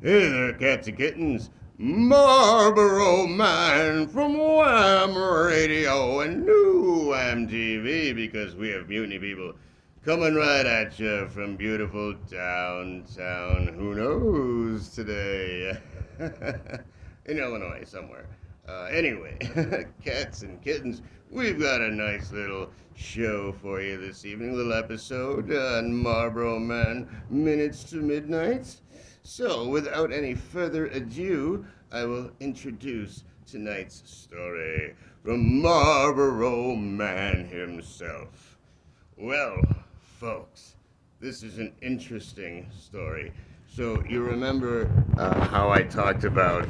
Hey there, cats and kittens. Marlboro Man from Wham Radio and New Wham TV because we have mutiny people coming right at you from beautiful downtown. Who knows today? In Illinois somewhere. Anyway, cats and kittens, we've got a nice little show for you this evening, a little episode on Marlboro Man Minutes to Midnight. So, without any further ado, I will introduce tonight's story from Marlboro Man himself. Well, folks, this is an interesting story. So, you remember how I talked about,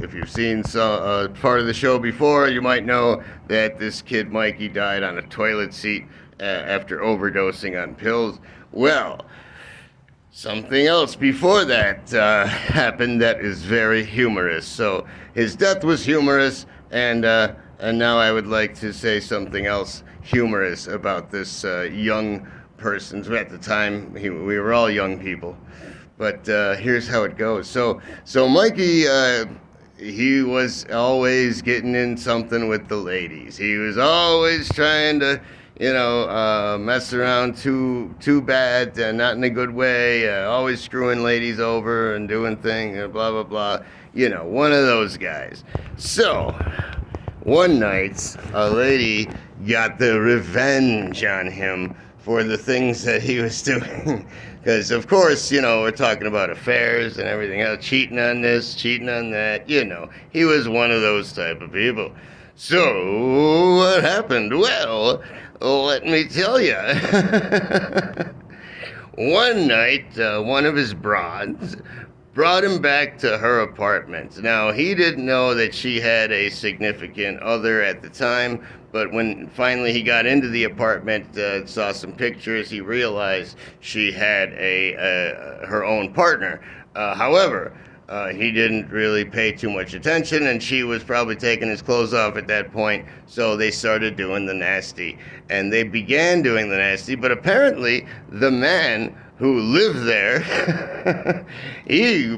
if you've seen part of the show before, you might know that this kid Mikey died on a toilet seat after overdosing on pills. Well, something else before that happened that is very humorous. So his death was humorous, and now I would like to say something else humorous about this young person. At the time, we were all young people, but here's how it goes. So Mikey, he was always getting in something with the ladies. He was always trying to mess around too bad, not in a good way, always screwing ladies over and doing things, blah, blah, blah. One of those guys. So, one night, a lady got the revenge on him for the things that he was doing. Because, of course, we're talking about affairs and everything else, cheating on this, cheating on that, He was one of those type of people. So, what happened? Well, let me tell you. One night, one of his broads brought him back to her apartment. Now, he didn't know that she had a significant other at the time, but when finally he got into the apartment, saw some pictures, he realized she had her own partner. However, he didn't really pay too much attention, and she was probably taking his clothes off at that point, so they started doing the nasty. And they began doing the nasty, but apparently the man who lived there, he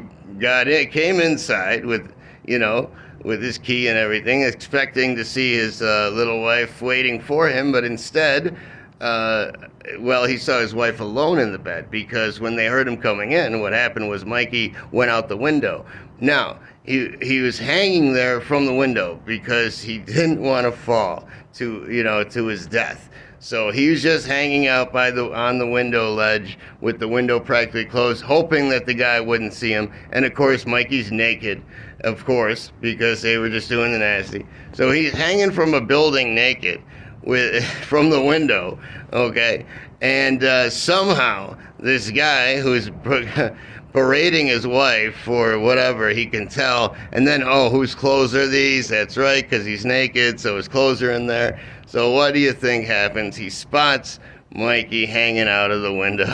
came inside with his key and everything, expecting to see his little wife waiting for him, but instead, he saw his wife alone in the bed, because when they heard him coming in, what happened was Mikey went out the window. Now, he was hanging there from the window because he didn't want to fall to his death. So he was just hanging out on the window ledge with the window practically closed, hoping that the guy wouldn't see him. And of course, Mikey's naked, of course, because they were just doing the nasty. So he's hanging from a building naked from the window, okay? And somehow this guy who's berating his wife for whatever he can tell, and then, whose clothes are these? That's right, because he's naked, so his clothes are in there. So what do you think happens? He spots Mikey hanging out of the window.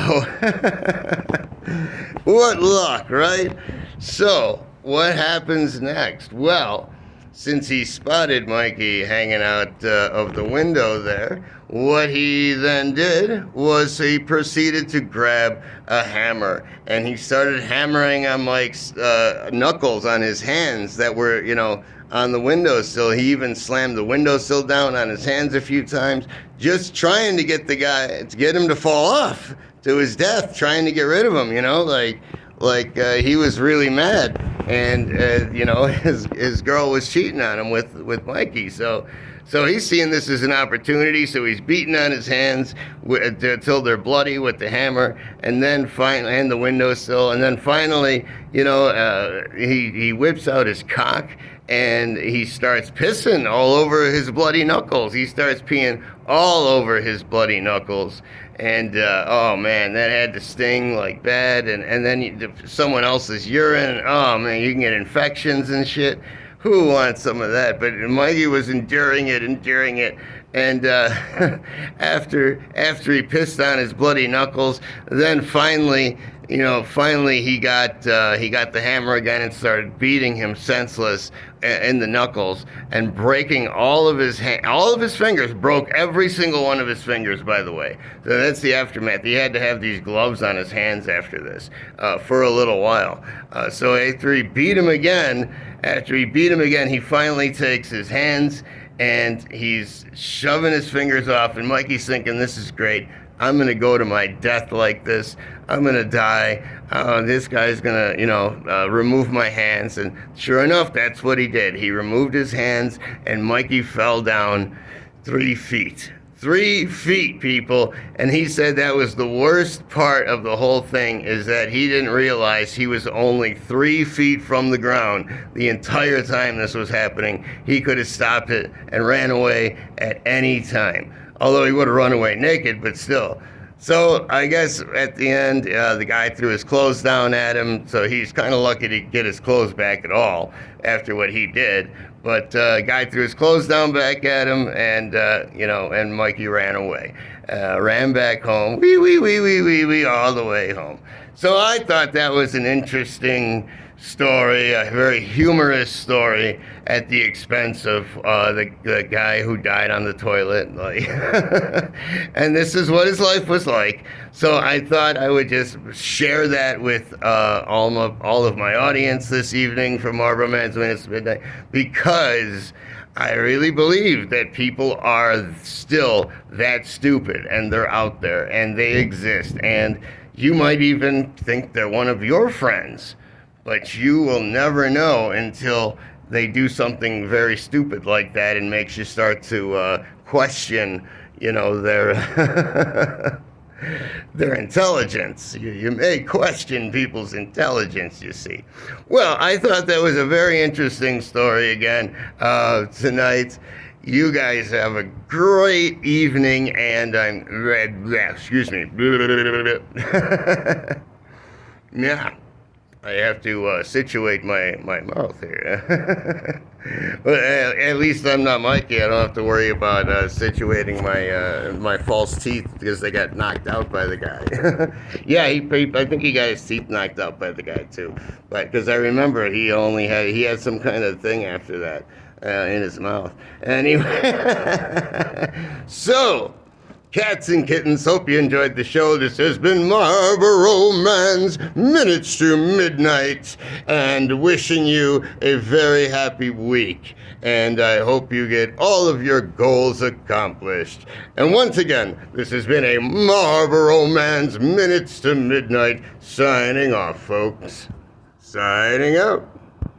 What luck, right? So what happens next? Well, since he spotted Mikey hanging out of the window there, what he then did was he proceeded to grab a hammer, and he started hammering on Mike's knuckles on his hands that were, on the windowsill. He even slammed the windowsill down on his hands a few times, just trying to get the guy, to get him to fall off to his death, trying to get rid of him, like he was really mad, and his girl was cheating on him with Mikey. So he's seeing this as an opportunity. So he's beating on his hands until they're bloody with the hammer, and then finally, and the windowsill, and then finally, he whips out his cock and he starts pissing all over his bloody knuckles. He starts peeing all over his bloody knuckles. And, oh man, that had to sting like bad. And then someone else's urine, oh man, you can get infections and shit. Who wants some of that? But Mikey was enduring it. And after he pissed on his bloody knuckles, then finally he got the hammer again and started beating him senseless in the knuckles and breaking all of his fingers. Broke every single one of his fingers, by the way. So that's the aftermath. He had to have these gloves on his hands after this for a little while. So after he beat him again, he finally takes his hands and he's shoving his fingers off, and Mikey's thinking, this is great. I'm going to go to my death like this. I'm going to die. This guy's going to, remove my hands. And sure enough, that's what he did. He removed his hands, and Mikey fell down 3 feet. 3 feet, people. And he said that was the worst part of the whole thing, is that he didn't realize he was only 3 feet from the ground the entire time this was happening. He could have stopped it and ran away at any time. Although he would have run away naked, but still. So I guess at the end, the guy threw his clothes down at him, so he's kind of lucky to get his clothes back at all after what he did. But guy threw his clothes down back at him, and and Mikey ran away, ran back home, wee, all the way home. So I thought that was an interesting story, a very humorous story at the expense of the guy who died on the toilet. And this is what his life was like. So I thought I would just share that with all of my audience this evening from Marlboro Man's Minutes to Midnight, because I really believe that people are still that stupid, and they're out there, and they exist, and you might even think they're one of your friends, but you will never know until they do something very stupid like that and makes you start to question, their their intelligence. You may question people's intelligence, you see. Well, I thought that was a very interesting story again tonight. You guys have a great evening, and excuse me. Yeah. I have to situate my mouth here. But at least I'm not Mikey. I don't have to worry about situating my false teeth because they got knocked out by the guy. Yeah, I think he got his teeth knocked out by the guy too. But because I remember he had some kind of thing after that in his mouth. Anyway, so. Cats and kittens, hope you enjoyed the show. This has been Marlboro Man's Minutes to Midnight, and wishing you a very happy week. And I hope you get all of your goals accomplished. And once again, this has been a Marlboro Man's Minutes to Midnight, signing off, folks. Signing out.